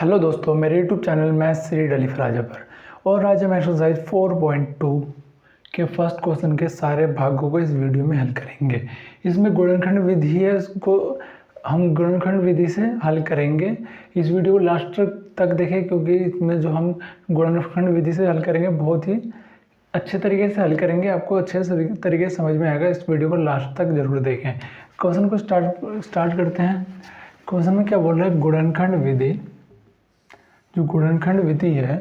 Hello दोस्तों, मेरे YouTube channel में श्री डलीफ राजा पर और आज हम एक्सरसाइज 4.2 के फर्स्ट क्वेश्चन के सारे भागों को इस वीडियो में हल करेंगे। इसमें गुणनखंड विधि है, इसको हम गुणनखंड विधि से हल करेंगे। इस वीडियो को लास्ट तक देखें क्योंकि इसमें जो हम गुणनखंड विधि से हल करेंगे बहुत ही अच्छे तरीके से हल करेंगे, आपको अच्छे तरीके से समझ में आएगा। इस वीडियो को लास्ट तक जरूर देखें। क्वेश्चन को स्टार्ट करते हैं। क्वेश्चन में क्या बोल रहा है, गुणनखंड विधि। जो गुणनखंड विधि है,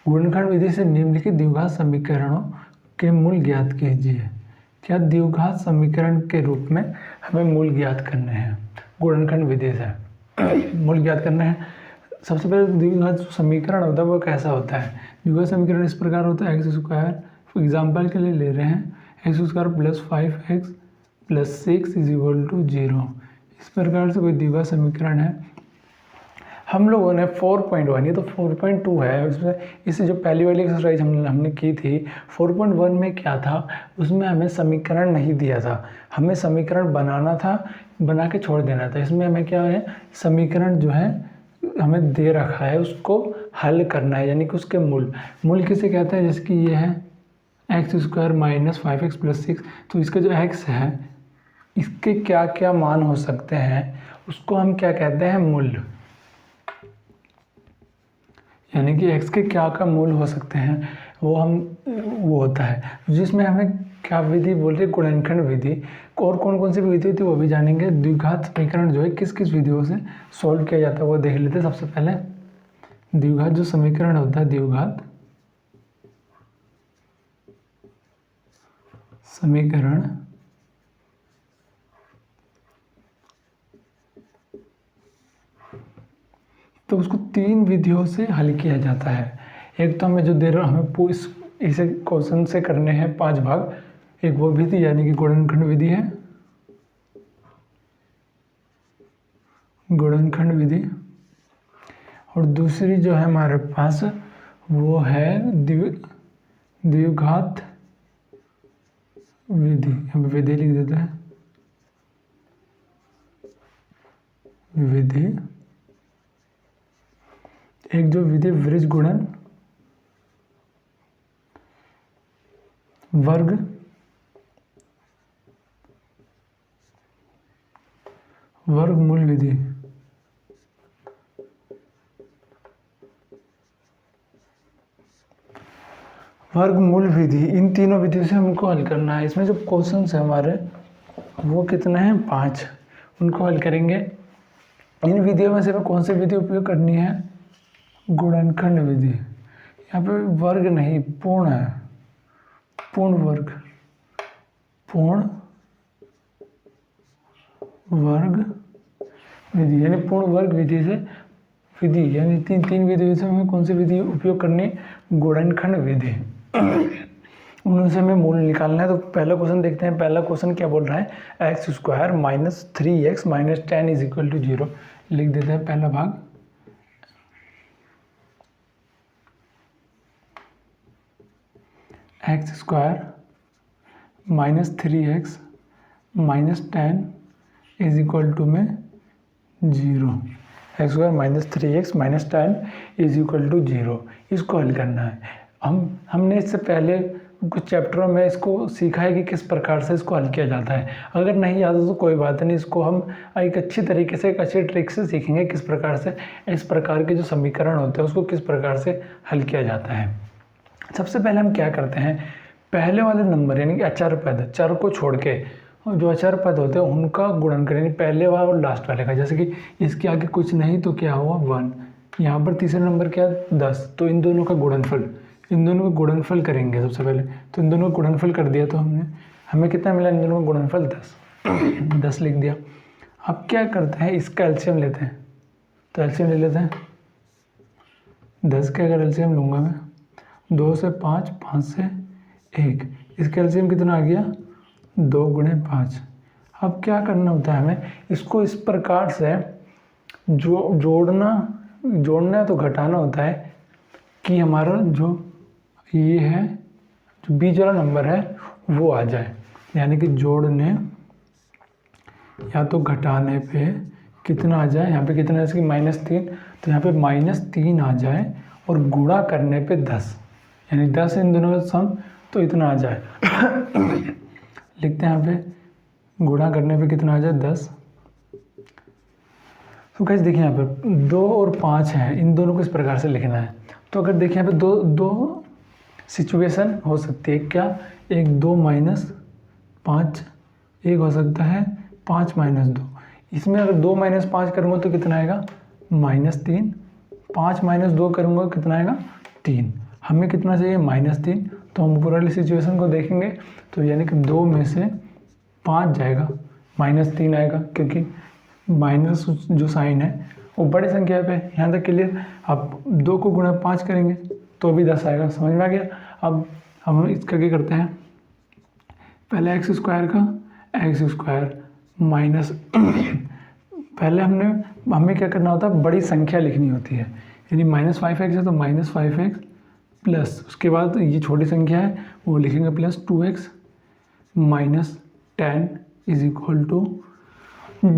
गुणनखंड विधि से निम्नलिखित द्विघात समीकरणों के मूल ज्ञात कीजिए। क्या द्विघात समीकरण के रूप में हमें मूल ज्ञात करने हैं। गुणनखंड विधि से मूल ज्ञात करने हैं। सबसे पहले द्विघात समीकरण होता है वो कैसा होता है। द्विघात समीकरण इस प्रकार होता है, एक्स स्क्वायर एग्जाम्पल के लिए ले रहे हैं, x square plus 5x plus 6 is equal to 0। इस प्रकार से कोई द्विघात समीकरण है। हम लोगों ने 4.1, ये तो 4.2 है, उसमें इससे जो पहली वाली एक्सरसाइज हमने की थी 4.1 में क्या था, उसमें हमें समीकरण नहीं दिया था, हमें समीकरण बनाना था, बना के छोड़ देना था। इसमें हमें क्या है, समीकरण जो है हमें दे रखा है, उसको हल करना है, यानी कि उसके मूल किसे कहते हैं। जैसे कि ये है x square minus 5x plus 6, तो इसका जो x है इसके क्या क्या मान हो सकते हैं, उसको हम क्या कहते हैं, मूल। यानी कि x के क्या का मूल हो सकते हैं वो होता है, जिसमें हमें क्या विधि बोल रहे, गुणनखंड विधि। और कौन कौन सी विधि होती है वो भी जानेंगे। द्विघात समीकरण जो है किस किस विधियों से सॉल्व किया जाता है वो देख लेते हैं। सबसे पहले द्विघात जो समीकरण होता है, द्विघात समीकरण तो उसको 3 विधियों से हल किया जाता है। एक तो हमें जो दे रहा हमें इसे क्वेश्चन से करने हैं 5 भाग। एक वो विधि यानी कि गुणनखंड विधि है, गुणनखंड विधि। और दूसरी जो है हमारे पास वो है द्विघात विधि। हम विधि लिख देते हैं, विधि। एक जो विधि वृत्त गुणन वर्ग वर्गमूल विधि। वर्गमूल विधि, इन तीनों विधियों से हमको हल करना है। इसमें जो क्वेश्चन है हमारे वो कितने हैं, 5, उनको हल करेंगे। इन विधियों में से हमें कौन सी विधि उपयोग करनी है, गुणनखंड विधि। यहाँ पे वर्ग नहीं, पूर्ण है, पूर्ण वर्ग, पूर्ण वर्ग विधि। यानी पूर्ण वर्ग विधि से विधि, यानी तीन विधियों से हमें कौन सी विधि उपयोग करनी है, गुणनखंड विधि। उनमें से हमें मूल निकालना है। तो पहला क्वेश्चन देखते हैं। पहला क्वेश्चन क्या बोल रहा है, x square minus 3x minus 10 is equal to 0। लिख देते हैं पहला भाग। X square minus 3x minus 10 is equal to में 0। X square minus 3x minus 10 is equal to 0, इसको हल करना है। हमने इससे पहले कुछ चैप्टरों में इसको सीखा है कि किस प्रकार से इसको हल किया जाता है। अगर नहीं आता तो कोई बात नहीं, इसको हम एक अच्छी तरीके से, एक अच्छी ट्रिक से सीखेंगे किस प्रकार से इस प्रकार के जो समीकरण होते हैं उसको किस प्रकार से हल किया जाता है। सबसे पहले हम क्या करते हैं, पहले वाले नंबर यानी कि अचर पद, चर को छोड़ के जो अचर पद होते हैं उनका गुणन करें, पहले वाला और लास्ट वाले का। जैसे कि इसके आगे कुछ नहीं तो क्या हुआ, 1। यहाँ पर तीसरा नंबर क्या, 10, तो इन दोनों का गुणनफल, इन दोनों का गुणनफल करेंगे सबसे पहले। तो इन दोनों का गुणनफल कर दिया तो हमें कितना मिला, इन दोनों का गुणनफल 10। 10 लिख दिया। अब क्या करते हैं, इसका एलसीएम लेते हैं। तो एलसीएम ले लेते हैं। 10 का अगर एलसीएम लूँगा मैं, 2 से 5, 5 से 1, इसका एलसीएम कितना आ गया, 2 गुणे 5। अब क्या करना होता है हमें, इसको इस प्रकार से जोड़ना है तो घटाना होता है कि हमारा जो ये है, जो बीच वाला नंबर है वो आ जाए। यानी कि जोड़ने या तो घटाने पे कितना आ जाए, यहाँ पे कितना है, -3, तो यहाँ पे -3 आ जाए और गुणा करने पे 10, यानी 10 इन दोनों का सम तो इतना आ जाए। लिखते हैं यहाँ पे गुणा करने पे कितना आ जाए 10। तो गाइस देखिए यहाँ पे 2 और 5 है, इन दोनों को इस प्रकार से लिखना है। तो अगर देखिए यहाँ पे दो सिचुएशन हो सकती है क्या, एक 2 - 5, एक हो सकता है 5 - 2। इसमें अगर 2 - 5 करूँगा तो कितना आएगा -3, 5 - 2 करूँगा कितना आएगा 3। हमें कितना चाहिए -3, तो हम ऊपर वाली सिचुएशन को देखेंगे तो यानी कि 2 में से 5 जाएगा -3 आएगा, क्योंकि माइनस जो साइन है वो बड़ी संख्या पे। यहाँ तक क्लियर। अब 2 को गुणा 5 करेंगे तो भी 10 आएगा, समझ में आ गया। अब हम इसका क्या करते हैं, पहले x² का x² माइनस पहले हमें क्या करना होता है, बड़ी संख्या लिखनी होती है, यानी -5x है तो -5x प्लस उसके बाद ये छोटी संख्या है वो लिखेंगे +2x माइनस 10 =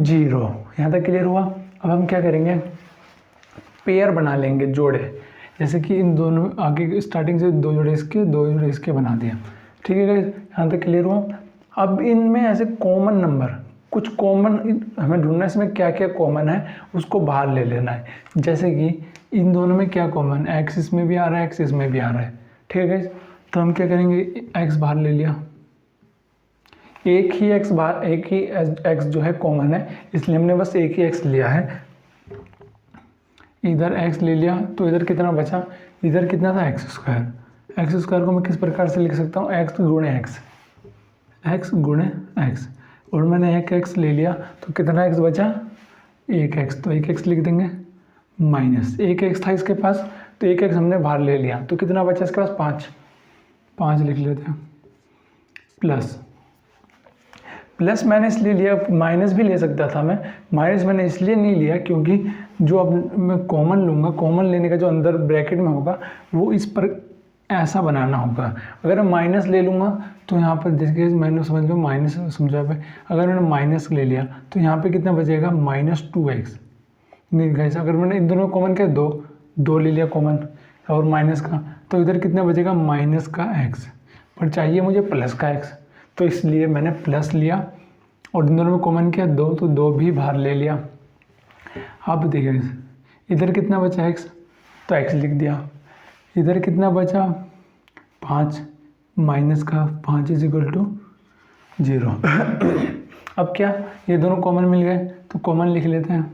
0। यहाँ तक क्लियर हुआ। अब हम क्या करेंगे, पेयर बना लेंगे, जोड़े। जैसे कि इन दोनों आगे स्टार्टिंग से 2 जोड़े इसके 2 जोड़े इसके बना दिया, ठीक है गाइस, यहाँ तक क्लियर हुआ। अब इनमें ऐसे कॉमन नंबर कुछ कॉमन हमें ढूंढना है, इसमें क्या क्या कॉमन है उसको बाहर ले लेना है। जैसे कि इन दोनों में क्या कॉमन, x इसमें भी आ रहा है x इसमें भी आ रहा है, ठीक है गाइस। तो हम क्या करेंगे, x बाहर ले लिया, एक ही x जो है कॉमन है, इसलिए हमने बस एक ही x लिया है। इधर x ले लिया तो इधर कितना बचा, इधर कितना था x² को मैं किस प्रकार से लिख सकता हूँ, x गुणे x, और मैंने एक x ले लिया तो कितना x बचा, एक x, तो एक x लिख देंगे माइनस एक x था इसके पास तो एक x हमने बाहर ले लिया तो कितना बचा इसके पास 5 लिख लेते हैं, प्लस मैंने इसलिए लिया, माइनस भी ले सकता था मैं, माइनस मैंने इसलिए नहीं लिया क्योंकि जो अब मैं कॉमन लूँगा, कॉमन लेने का जो अंदर ब्रैकेट में होगा वो इस पर ऐसा बनाना होगा। अगर मैं माइनस ले लूँगा तो यहाँ पर देखिए मैंने समझ लो माइनस समझा पे, अगर मैंने माइनस ले लिया तो यहाँ पे कितना बचेगा -2x। नहीं गाइस, अगर मैंने इन दोनों कॉमन क्या दो ले लिया कॉमन और माइनस का, तो इधर कितना बचेगा -का x, पर चाहिए मुझे प्लस का x, तो इसलिए मैंने प्लस लिया और इन दोनों में कॉमन किया 2, तो 2 भी बाहर ले लिया। अब देखिए इधर कितना बचा x, तो x लिख दिया, इधर कितना बचा 5 माइनस का 5 = 0। अब क्या, ये दोनों कॉमन मिल गए तो कॉमन लिख लेते हैं,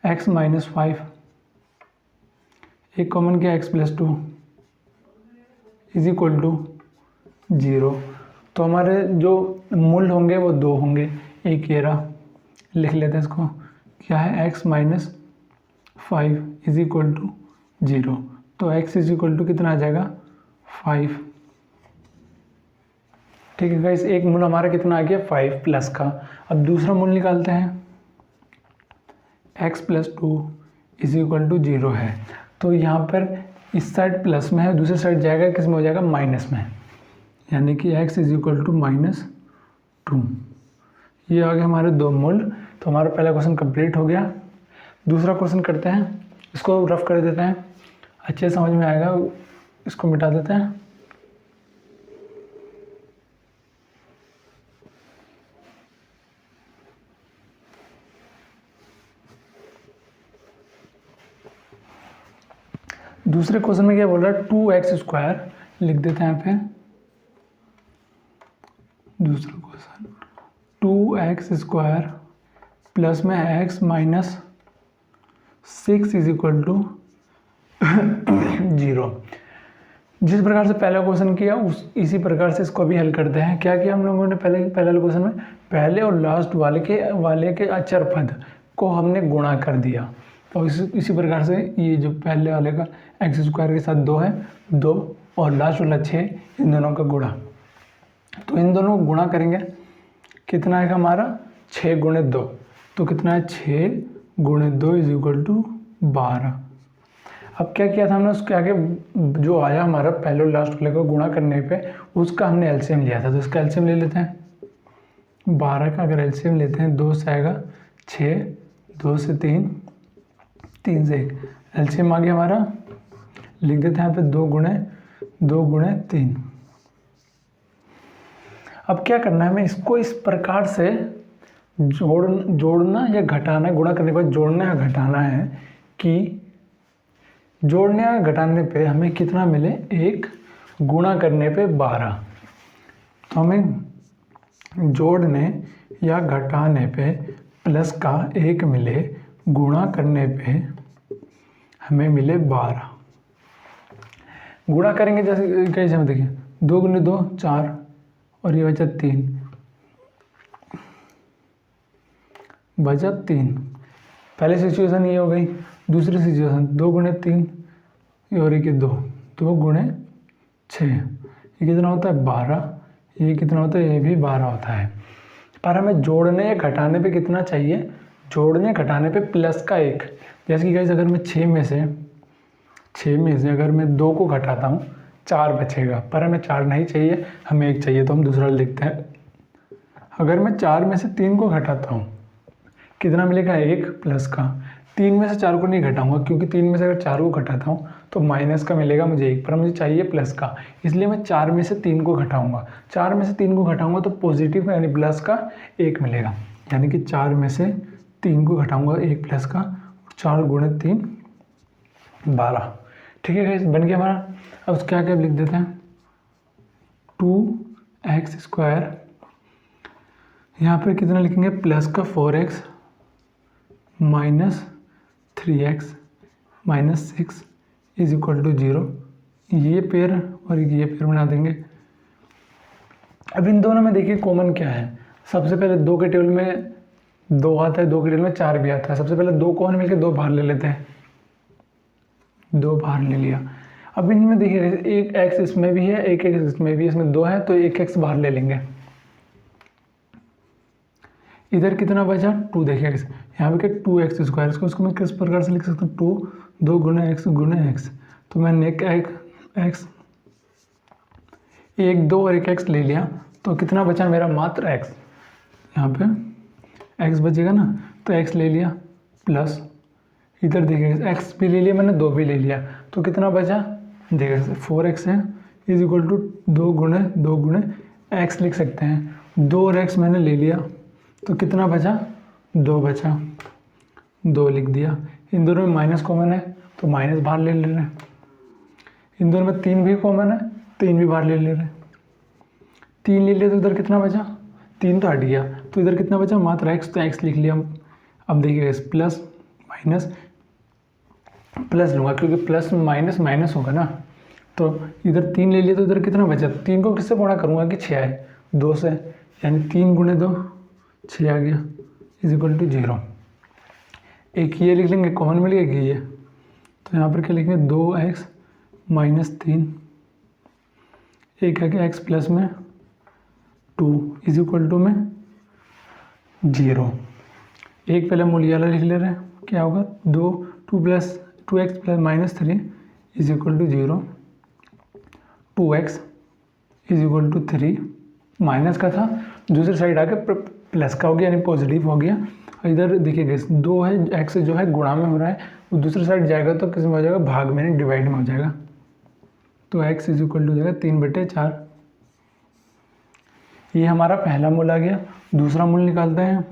x - 5, एक कॉमन किया x + 2 = 0। तो हमारे जो मूल होंगे वो 2 होंगे, एक ये रहा, लिख लेते हैं इसको, क्या है x - 5 = 0, तो x = कितना आ जाएगा 5, ठीक है गाइस। एक मूल हमारा कितना आ गया 5 प्लस का। अब दूसरा मूल निकालते हैं, x + 2 = 0 है, तो यहाँ पर इस साइड प्लस में है, दूसरी साइड जाएगा किस में हो जाएगा माइनस में, यानी कि x = -2। ये आ गए हमारे 2 मूल। तो हमारा पहला क्वेश्चन कंप्लीट हो गया। दूसरा क्वेश्चन करते हैं, इसको रफ कर देते हैं, अच्छे समझ में आएगा, इसको मिटा देते हैं। दूसरे क्वेश्चन में क्या बोल रहा है, 2x² लिख देते हैं यहाँ पे। दूसरा क्वेश्चन 2x² प्लस में x - 6 = 0। जिस प्रकार से पहला क्वेश्चन किया इसी प्रकार से इसको भी हल करते हैं। क्या किया हम लोगों ने पहले वाले क्वेश्चन में, पहले और लास्ट वाले के अचर पद को हमने गुणा कर दिया, और इसी प्रकार से ये जो पहले वाले का x² के साथ 2 है 2 और लास्ट वाला 6, इन दोनों का गुणा, तो इन दोनों को गुणा करेंगे कितना आएगा हमारा 6 × 2, तो कितना है 6 × 2 = 12। अब क्या किया था हमने, उसके आगे जो आया हमारा पहले और लास्ट वाले को गुणा करने पे उसका हमने एलसीएम लिया था, तो इसका एलसीएम ले लेते हैं। 12 का अगर एलसीएम लेते हैं 2 से आएगा 6, 2 से 3, 3 से 1, एलसीएम आ गया हमारा, लिख देते हैं यहाँ पे 2 गुणे 3। अब क्या करना है, हमें इसको इस प्रकार से जोड़ना या घटाना, गुणा करने के बाद जोड़ना या घटाना है कि जोड़ने या घटाने पे हमें कितना मिले, 1, गुणा करने पे 12। तो हमें जोड़ने या घटाने पे प्लस का 1 मिले, गुणा करने पे हमें मिले 12। गुणा करेंगे जैसे कैसे, हम देखिए 2 गुने 2 4 और ये बचा 3, पहले सिचुएशन ये हो गई। दूसरी सिचुएशन 2 गुने 3 और ये 2 गुणे 6, ये कितना होता है 12, ये कितना होता है, ये भी 12 होता है। पर हमें जोड़ने या घटाने पे कितना चाहिए, जोड़ने घटाने पे प्लस का 1। जैसे कि गाइस अगर मैं 6 में से अगर मैं 2 को घटाता हूँ 4 बचेगा, पर हमें 4 नहीं चाहिए, हमें 1 चाहिए, तो हम दूसरा लिखते हैं। अगर मैं 4 में से 3 को घटाता हूँ कितना मिलेगा, 1 प्लस का। 3 में से 4 को नहीं घटाऊंगा क्योंकि 3 में से अगर 4 को घटाता हूँ तो माइनस का मिलेगा मुझे 1, पर मुझे चाहिए प्लस का, इसलिए मैं 4 में से 3 को घटाऊंगा। 4 में से 3 को घटाऊंगा तो पॉजिटिव यानी प्लस का 1 मिलेगा, यानी कि 4 में से 3 को घटाऊंगा 1 प्लस का, 4 गुणे 3 12। ठीक है गाइस, बन गया हमारा। अब उसके आगे लिख देते हैं 2x², यहाँ पे कितना लिखेंगे, प्लस का 4x minus 3x minus 6 is equal to 0। ये पेयर और ये पेयर बना देंगे। अब इन दोनों में देखिए कॉमन क्या है, सबसे पहले 2 के टेबल में 2 आता है, 2 के टेबल में 4 भी आता है। सबसे पहले 2 कॉमन मिलकर 2 बाहर ले लेते हैं, 2 बाहर ले लिया। अब इनमें देखिए एक x इसमें भी है, एक x इसमें भी है, इसमें 2 है तो एक x बाहर ले लेंगे। इधर कितना बचा, 2। देखिए यहाँ पे क्या 2x², इसको मैं किस प्रकार से लिख सकता हूँ, 2 गुणे x, तो मैंने एक x 1 2 और एक x ले लिया, तो कितना बचा मेरा, मात्र x। यहाँ पे x बचेगा ना, तो x ले लिया प्लस इधर देखिए x भी ले लिया मैंने, 2 भी ले लिया, तो कितना बचा, देखिए 4x है इज इक्वल टू 2 गुणे x लिख सकते हैं। 2 और x मैंने ले लिया तो कितना बचा, 2 बचा, 2 लिख दिया। इन दोनों में माइनस कॉमन है तो माइनस बाहर ले रहे हैं। इन दोनों में 3 भी कॉमन है, 3 भी बाहर ले रहे हैं। 3 ले लिया तो इधर कितना बचा, 3 तो हट गया, तो इधर कितना बचा, मात्र x, तो x लिख लिया। अब देखिए प्लस माइनस प्लस लूँगा क्योंकि प्लस माइनस माइनस होगा ना, तो इधर 3 ले लिया तो इधर कितना बचा, 3 को किससे गुणा करूँगा कि 6 है 2 से, यानी 3 गुणे 2 6 आ गया इज इक्वल टू 0। एक ये लिख लेंगे, कॉमन मिल गया ये, तो यहाँ पर क्या लिखेंगे 2x माइनस 3, एक है कि x प्लस में 2 इज इक्वल टू में 0। एक पहले मूल्य वाला लिख ले रहे हैं, क्या होगा 2x plus minus 3 is equal to 0, 2x is equal to 3, minus का था दूसरी साइड आके प्लस का हो गया यानी पॉजिटिव हो गया। इधर देखिए 2 है, x जो है गुणा में हो रहा है, वो दूसरी साइड जाएगा तो किस में हो जाएगा, भाग में नहीं डिवाइड में हो जाएगा, तो x इज इक्वल टू हो जाएगा 3/4। ये हमारा पहला मूल आ गया। दूसरा मूल निकालते हैं,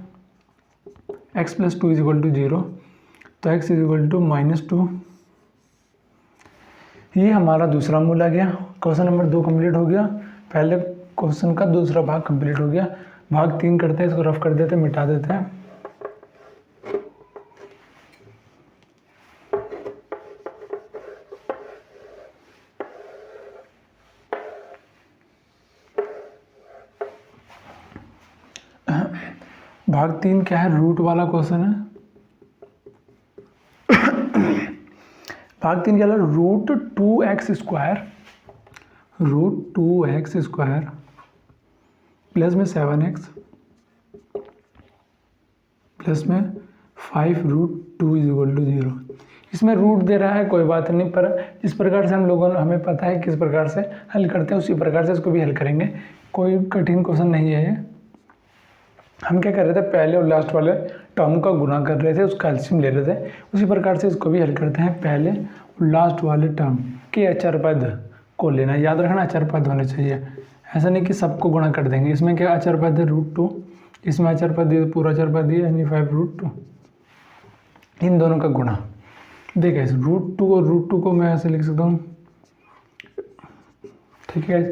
x plus 2 is equal to 0, तो x इज इक्वल टू -2। ये हमारा दूसरा मूल आ गया। क्वेश्चन नंबर 2 कंप्लीट हो गया। पहले क्वेश्चन का दूसरा भाग कंप्लीट हो गया। भाग 3 करते हैं, इसको रफ कर देते हैं, मिटा देते हैं। भाग 3 क्या है, रूट वाला क्वेश्चन है। भाग 3 क्या है, रूट 2x² प्लस में 7x प्लस में 5√2 इज इक्वल टू 0। इसमें रूट दे रहा है, कोई बात नहीं, पर जिस प्रकार से हम लोगों ने, हमें पता है किस प्रकार से हल करते हैं, उसी प्रकार से इसको भी हल करेंगे। कोई कठिन क्वेश्चन नहीं है ये। हम क्या कर रहे थे, पहले और लास्ट वाले टर्म का गुना कर रहे थे, उसका एलसीएम ले रहे थे, उसी प्रकार से इसको भी हल करते हैं। पहले लास्ट वाले टर्म के अचर पद को लेना, याद रखना अचर पद होने चाहिए, ऐसा नहीं कि सबको गुणा कर देंगे। इसमें क्या अचर पद है √2, इसमें अचर पद दिए पूरा अचर पद दिए यानी 5√2, इन दोनों का गुणा। देखिए √2 और √2 को मैं ऐसे लिख सकता हूँ, ठीक है।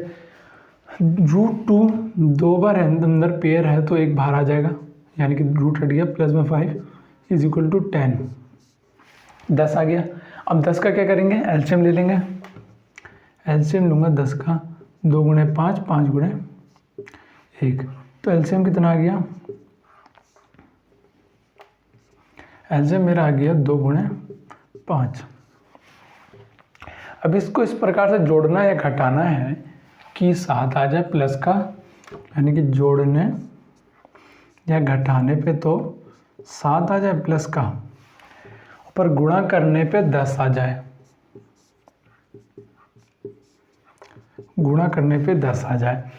√2 दो बार अंदर पेयर है तो एक बाहर आ जाएगा, यानी कि रूट हट गया, प्लस में 5 इज इक्वल टू 10, 10 आ गया। अब 10 का क्या करेंगे, एलसीएम ले लेंगे। एलसीएम लूँगा 10 का, 2 गुणे 5, 5 गुणे 1, तो एलसीएम कितना आ गया, एलसीएम मेरा आ गया 2 गुणे 5। अब इसको इस प्रकार से जोड़ना या घटाना है कि 7 आ जाए प्लस का, यानी कि जोड़ने या घटाने पे तो 7 आ जाए प्लस का, पर गुणा करने पे 10 आ जाए, गुणा करने पे 10 आ जाए।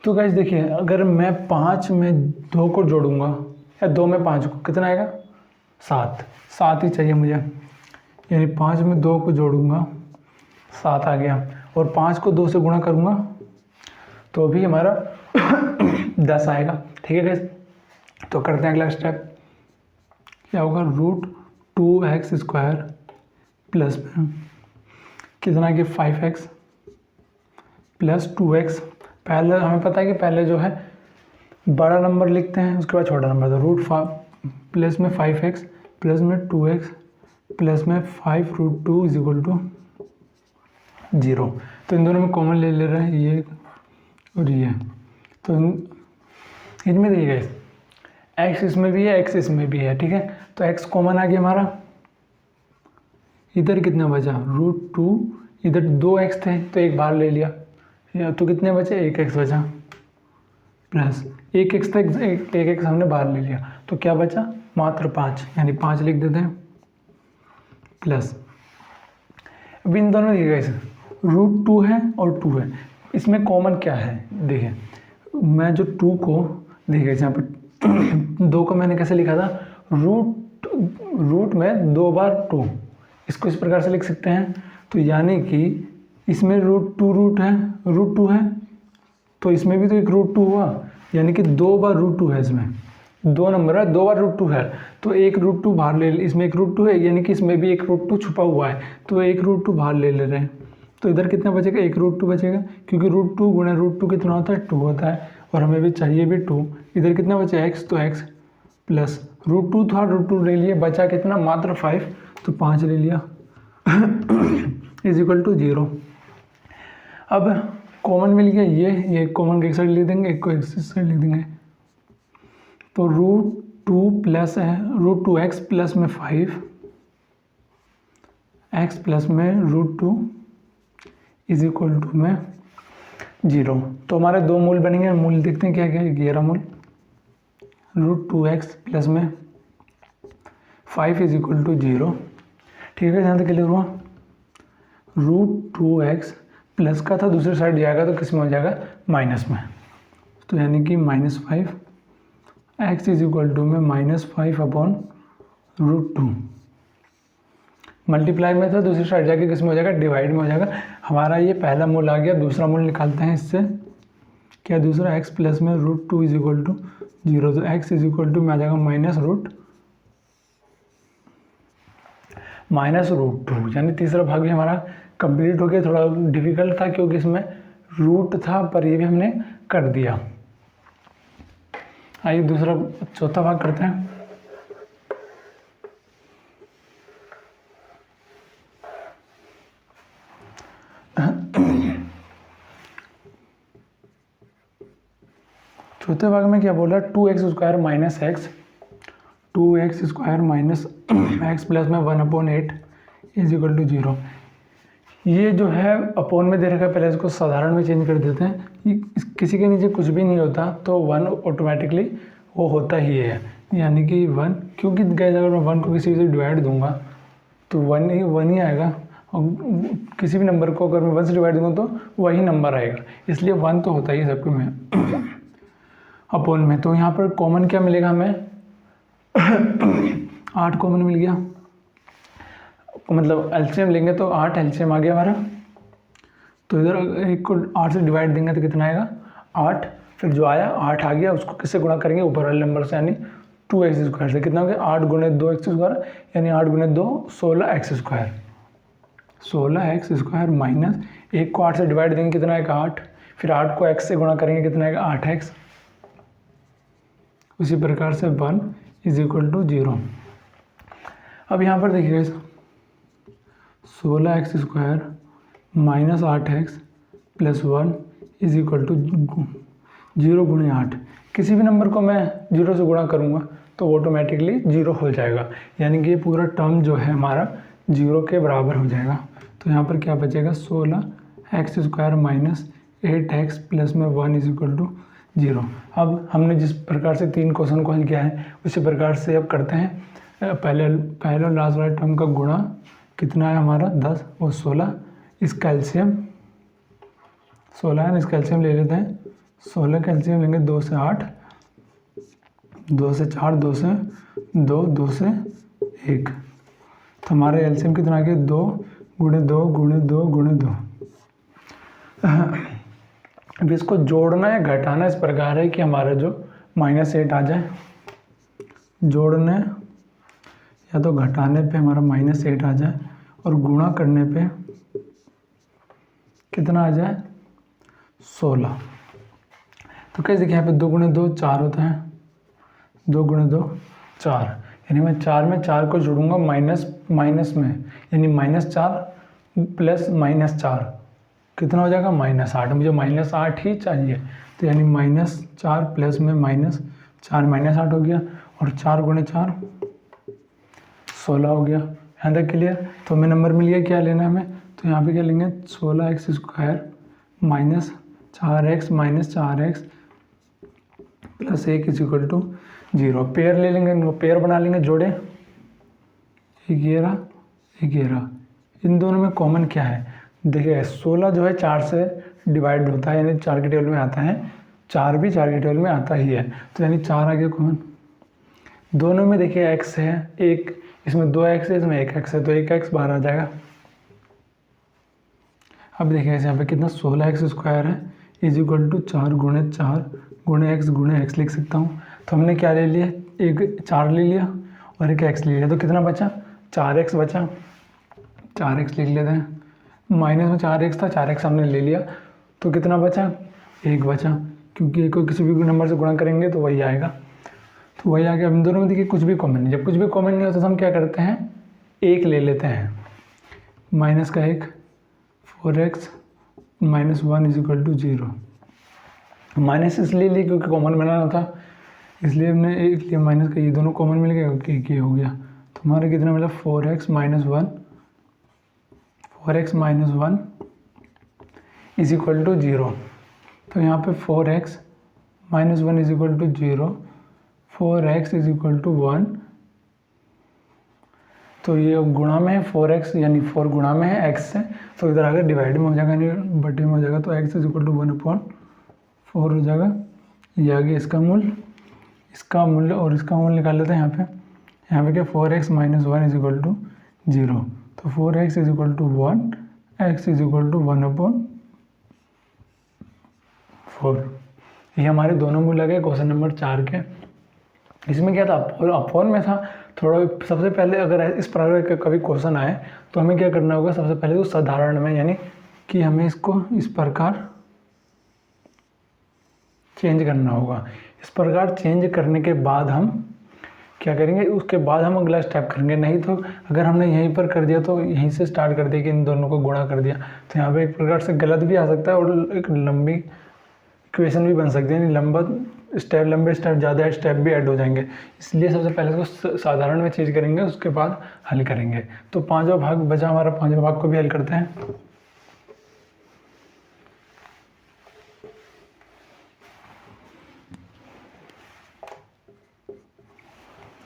तो गाइस देखिए, अगर मैं 5 में 2 को जोड़ूंगा या 2 में 5 को, कितना आएगा 7, 7 ही चाहिए मुझे, यानी 5 में 2 को जोड़ूंगा 7 आ गया, और 5 को 2 से गुणा करूंगा तो भी हमारा 10 आएगा, ठीक है गाइस। तो करते हैं अगला स्टेप, क्या होगा, √2x² प्लस में कितना कि 5x प्लस 2x। पहले हमें पता है कि पहले जो है बड़ा नंबर लिखते हैं, उसके बाद छोटा नंबर, तो √5 प्लस में 5x प्लस में 2x प्लस में 5√2 इज इक्वल टू 0। तो इन दोनों में कॉमन ले रहे हैं ये और ये, तो इनमें देखिएगा x इसमें भी है, x इसमें भी है, ठीक है। तो x कॉमन आ गया हमारा, इधर कितना बचा, √2, इधर 2x थे तो एक बार ले लिया, तो कितने बचे, 1x बचा, प्लस 1x था, एक x हमने बाहर ले लिया, तो क्या बचा मात्र 5, यानी 5 लिख देते हैं, प्लस अब इन दोनों देखिएगा इसे √2 है और 2 है, इसमें कॉमन क्या है, देखिए मैं जो 2 को देखिए यहाँ पर 2 को मैंने कैसे लिखा था, रूट में 2 बार 2, इसको इस प्रकार से लिख सकते हैं। तो यानी कि इसमें √2 है, तो इसमें भी तो एक √2 हुआ, यानी कि 2 बार √2 है, इसमें 2 नंबर है, 2 बार √2 है, तो एक √2 बाहर ले, इसमें एक √2 है, यानी कि इसमें भी एक √2 छुपा हुआ है, तो एक √2 बाहर ले रहे हैं, तो इधर कितना बचेगा, एक √2 बचेगा, क्योंकि √2 गुणे √2 कितना होता है, 2 होता है, और हमें भी चाहिए भी 2। इधर कितना बचा x, तो x प्लस √2 था, √2 ले लिए, बचा कितना मात्र 5, तो 5 ले लिया इज इक्वल टू 0। अब कॉमन मिल गया, ये कॉमन को एक साइड लिख देंगे, एक को एक साइड लिख देंगे, तो √2 प्लस है √2x प्लस में 5x प्लस में √2 इज इक्वल टू में 0। तो हमारे 2 मूल बनेंगे, मूल देखते हैं क्या क्या, 11 मूल, √2x प्लस में 5 इज इक्वल टू 0, ठीक है, जहाँ तक क्लियर हुआ। √2x प्लस का था, दूसरी साइड जाएगा तो किस में हो जाएगा, माइनस में, तो यानी कि -5 x इज इक्वल टू में -5/√2, मल्टीप्लाई में था, दूसरी साइड जाके किस में हो जाएगा, डिवाइड में हो जाएगा। हमारा ये पहला मूल आ गया, दूसरा मूल निकालते हैं इससे, क्या दूसरा x प्लस में √2 इज इक्वल टू 0, तो x इज इक्वल टू में आ जाएगा -√2, यानी तीसरा भाग भी हमारा कंप्लीट हो गया। थोड़ा डिफिकल्ट था क्योंकि इसमें रूट था, पर ये भी हमने कर दिया। आइए दूसरा चौथा भाग करते हैं। चौथे भाग में क्या बोला, 2x² minus x, 2x² minus x plus में 1/8 इज इक्वल टू 0। ये जो है अपोन में दे रखा है, पहले इसको साधारण में चेंज कर देते हैं। किसी के नीचे कुछ भी नहीं होता तो 1 ऑटोमेटिकली वो होता ही है, यानी कि 1, क्योंकि गैस अगर मैं 1 को किसी से डिवाइड दूंगा तो 1 ही आएगा, और किसी भी नंबर को अगर मैं 1 से डिवाइड दूंगा तो वही नंबर आएगा, इसलिए 1 तो होता ही है सबके में अपोन में। तो यहाँ पर कॉमन क्या मिलेगा हमें, 8 कॉमन मिल गया, मतलब एलसीएम लेंगे तो 8 एलसीएम आ गया हमारा। तो इधर एक को 8 से डिवाइड देंगे तो कितना आएगा 8, फिर जो आया 8 आ गया, उसको किससे गुणा करेंगे ऊपर वाले नंबर से, यानी 2x² से। कितना हो गया 8 गुणे 2x², यानी 8 गुणे 2 16x²। 16x² माइनस 1 को 8 से डिवाइड देंगे कितना आएगा 8, फिर 8 को x से गुणा करेंगे कितना आएगा 8x। उसी प्रकार से 1 = 0। अब यहाँ पर देखिए 16x² माइनस 8x प्लस 1 = 0 गुणे 8। किसी भी नंबर को मैं 0 से गुणा करूँगा तो ऑटोमेटिकली 0 हो जाएगा, यानी कि ये पूरा टर्म जो है हमारा 0 के बराबर हो जाएगा। तो यहाँ पर क्या बचेगा 16x² माइनस 8x प्लस में 1 = 0। अब हमने जिस प्रकार से 3 क्वेश्चन को हल किया है उसी प्रकार से अब करते हैं पहले और लास्ट वाले टर्म का गुणा कितना है हमारा 10 और 16, इसका एलसीएम 16 है, इसका एलसीएम ले लेते हैं। 16 का एलसीएम लेंगे 2 से 8, 2 से 4, 2 से 2, 2 से 1। तो हमारे एलसीएम कितना आ गया 2 गुणे 2 गुणे 2 गुणे 2। अब इसको जोड़ना या घटाना इस प्रकार है कि हमारा जो -8 आ जाए, जोड़ने या तो घटाने पे हमारा -8 आ जाए और गुणा करने पे कितना आ जाए 16। तो कैसे देखिए यहाँ पे 2 गुणे 2 4 होता है, 2 गुणे 2 4, यानी मैं 4 में 4 को जोड़ूंगा माइनस में, यानी -4 प्लस -4 कितना हो जाएगा -8। मुझे -8 ही चाहिए, तो यानी -4 प्लस में -4 -8 हो गया, और 4 गुणे 4 16 हो गया। यहाँ तक क्लियर। तो हमें नंबर मिल गया, क्या लेना है हमें, तो यहाँ पे क्या लेंगे 16x² minus 4x minus 4x plus 1 = 0। Pair ले लेंगे, पेयर बना लेंगे, जोड़े 11 11। इन दोनों में कॉमन क्या है, देखिए 16 जो है 4 से डिवाइड होता है, यानी 4 के टेबल में आता है, 4 भी 4 के टेबल में आता ही है, तो यानी 4 आ गया कॉमन। दोनों में देखिए x है, एक इसमें 2x है, इसमें 1x है, तो 1x बाहर आ जाएगा। अब देखिए यहाँ पे कितना 16x² है = 4 गुणे 4 गुणे x लिख सकता हूँ। तो हमने क्या ले लिया, एक 4 ले लिया और एक x ले लिया, तो कितना बचा 4x बचा, 4x लिख लेते हैं। माइनस में 4x था, 4x हमने ले लिया, तो कितना बचा 1 बचा, क्योंकि एक को किसी भी नंबर से गुणा करेंगे तो वही आएगा, तो वही आ गया। अब इन दोनों में देखिए कुछ भी कॉमन नहीं, जब कुछ भी कॉमन नहीं होता तो हम क्या करते हैं 1 ले लेते हैं, माइनस का 1 4x माइनस 1 = 0। माइनस इसलिए लिए क्योंकि कॉमन बनाना था, इसलिए हमने 1 लिया, माइनस का ये दोनों कॉमन मिल गया क्योंकि 1 ये हो गया। तो हमारा कितना मिला 4x माइनस 1 = 0। तो यहाँ पे 4x माइनस 1 = 0, 4x = 1, तो ये गुणा में है 4x, यानी 4 गुणा में है x से, तो इधर आकर डिवाइड में हो जाएगा, यानी बटे में हो जाएगा, तो x = 1/4 हो जाएगा। ये आ गया इसका मूल्य और इसका मूल्य निकाल लेते हैं यहाँ पे क्या 4x माइनस 1 = 0, तो 4x = 1, x = 1/4। ये हमारे दोनों मूल्य आ गए क्वेश्चन नंबर 4 के। इसमें क्या था, अपोन में था थोड़ा। सबसे पहले अगर इस प्रकार का कभी क्वेश्चन आए तो हमें क्या करना होगा, सबसे पहले तो साधारण में, यानी कि हमें इसको इस प्रकार चेंज करना होगा। इस प्रकार चेंज करने के बाद हम क्या करेंगे, उसके बाद हम अगला स्टेप करेंगे। नहीं तो अगर हमने यहीं पर कर दिया तो यहीं से स्टार्ट कर दिया कि इन दोनों को गुणा कर दिया, तो यहाँ पे एक प्रकार से गलत भी आ सकता है और एक लंबी इक्वेशन भी बन सकती है, यानी लंबे स्टेप ज़्यादा स्टेप भी ऐड हो जाएंगे। इसलिए सबसे पहले उसको साधारण में चेंज करेंगे, उसके बाद हल करेंगे। तो 5वां भाग बचा हमारा, 5वें भाग को भी हल करते हैं।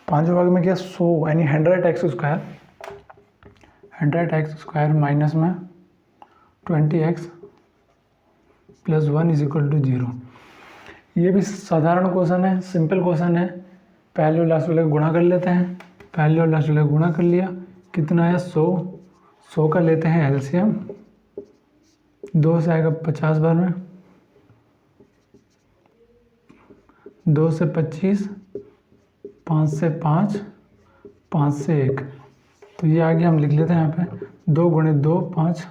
पांचवें भाग में क्या 100 यानी 100x² माइनस में 20x प्लस 1 = 0। ये भी साधारण क्वेश्चन है, सिंपल क्वेश्चन है, पहले और लास्ट वाले का गुणा कर लेते हैं। पहले और लास्ट वाले का गुणा कर लिया, कितना है 100। 100 का लेते हैं एलसीएम। 2 से आएगा 50 बार में, 2 से 25, 5 से 5, 5 से 1, तो ये आगे हम लिख लेते हैं यहाँ पे 2 गुणे 2 5,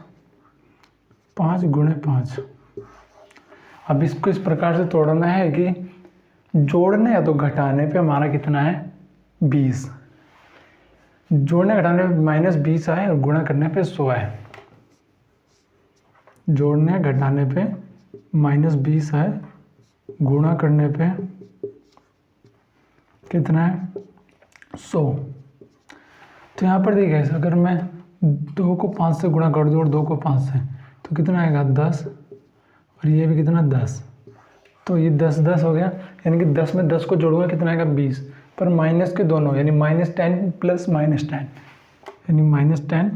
5 गुणे 5। अब इसको इस प्रकार से तोड़ना है कि जोड़ने या तो घटाने पे हमारा कितना है 20, जोड़ने घटाने पे -20 आए और गुणा करने पे 100 आए। जोड़ने घटाने पे -20 आए, गुणा करने पे कितना है 100। तो यहाँ पर देखिए अगर मैं 2 को 5 से गुणा कर दूँ और 2 को 5 से, तो कितना आएगा 10, और ये भी कितना 10, तो ये 10 10 हो गया, यानी कि 10 में 10 को जोड़ूंगा कितना आएगा 20, पर माइनस के दोनों यानी -10 प्लस -10, यानी -10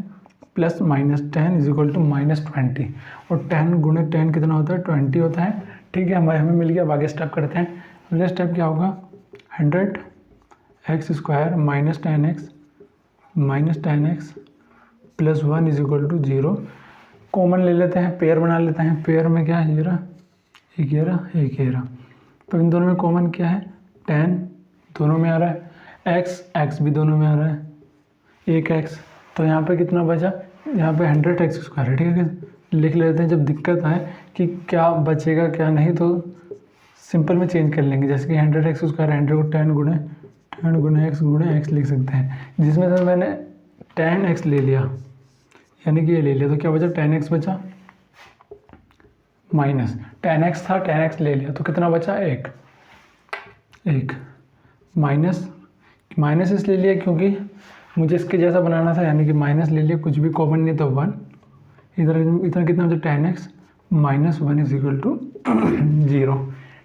प्लस -10 इज इक्वल टू -20, और 10 गुणे 10 कितना होता है 20 होता है। ठीक है, हमें मिल गया। अब आगे स्टेप करते हैं। अगला स्टेप क्या होगा 100x² -10x plus 1 is equal to 0। Common ले लेते हैं, पेयर बना लेते हैं। पेयर में क्या है, ये रहा, एक ये रहा, एक ये रहा, तो इन दोनों में कॉमन क्या है 10 दोनों में आ रहा है, x भी दोनों में आ रहा है, एक x, तो यहाँ पे कितना बचा, यहाँ पे 100x² है। ठीक है, लिख लेते हैं। जब दिक्कत आए कि क्या बचेगा क्या नहीं, तो सिंपल में चेंज कर लेंगे, जैसे कि 100x² 100 को 10 गुणे x गुणे x लिख सकते हैं, जिसमें से मैंने 10x ले लिया, यानी कि ये ले लिया, तो क्या बचा 10x बचा, माइनस 10x था 10x ले लिया, तो कितना बचा 1 माइनस इसलिए लिया क्योंकि मुझे इसके जैसा बनाना था, यानी कि माइनस ले लिया, कुछ भी कॉमन नहीं तो 1, इधर कितना बचा 10x -1 इज इक्वल टू 0।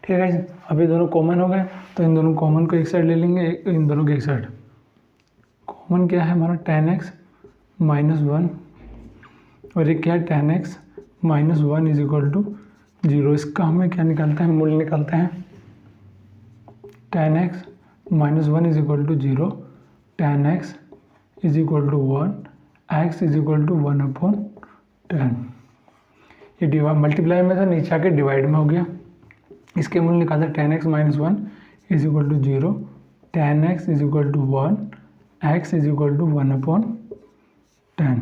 ठीक है, अब ये दोनों कॉमन हो गए, तो इन दोनों कॉमन को एक साइड ले लेंगे, इन दोनों को एक साइड। कॉमन क्या है हमारा 10x -1, और ये क्या है 10x -1 इज इक्वल टू 0। इसका हमें क्या निकालते हैं, मूल्य निकालते हैं 10x -1 is equal to 0, 10x is equal to 1, x is equal to 1/10। ये डिवाइड मल्टीप्लाई में था, नीचे आके डिवाइड में हो गया। इसके मूल्य निकालते हैं 10x -1 is equal to 0, 10x is equal to 1, x is equal to 1/10।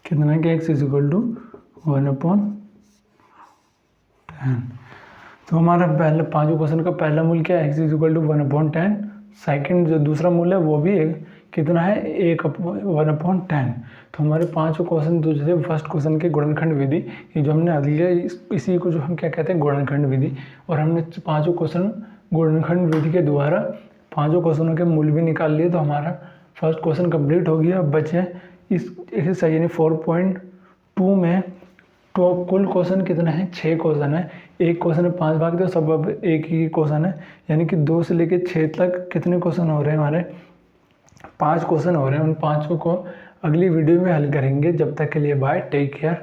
कितना है कि x इज इक्वल टू 1/10। तो हमारा पहले पांचों क्वेश्चन का पहला मूल्य क्या है, x is equal to 1/10। Second जो दूसरा मूल्य है वो भी कितना है 1/10। तो हमारे पांचों क्वेश्चन जो थे फर्स्ट क्वेश्चन के गुणनखंड विधि, ये जो हमने लिया इसी को जो हम क्या कहते हैं गुणनखंड विधि, और हमने पांचों क्वेश्चन गुणनखंड विधि के द्वारा पांचों क्वेश्चनों के मूल्य भी निकाल लिए। तो हमारा फर्स्ट क्वेश्चन कंप्लीट हो गया। अब बचे इस सही यानी 4.2 में तो कुल क्वेश्चन कितना है 6 क्वेश्चन है। एक क्वेश्चन में 5 भाग दो, सब अब एक ही क्वेश्चन है, यानी कि 2 से लेकर 6 तक कितने क्वेश्चन हो रहे हैं हमारे 5 क्वेश्चन हो रहे हैं। उन 5 को अगली वीडियो में हल करेंगे। जब तक के लिए बाय, टेक केयर।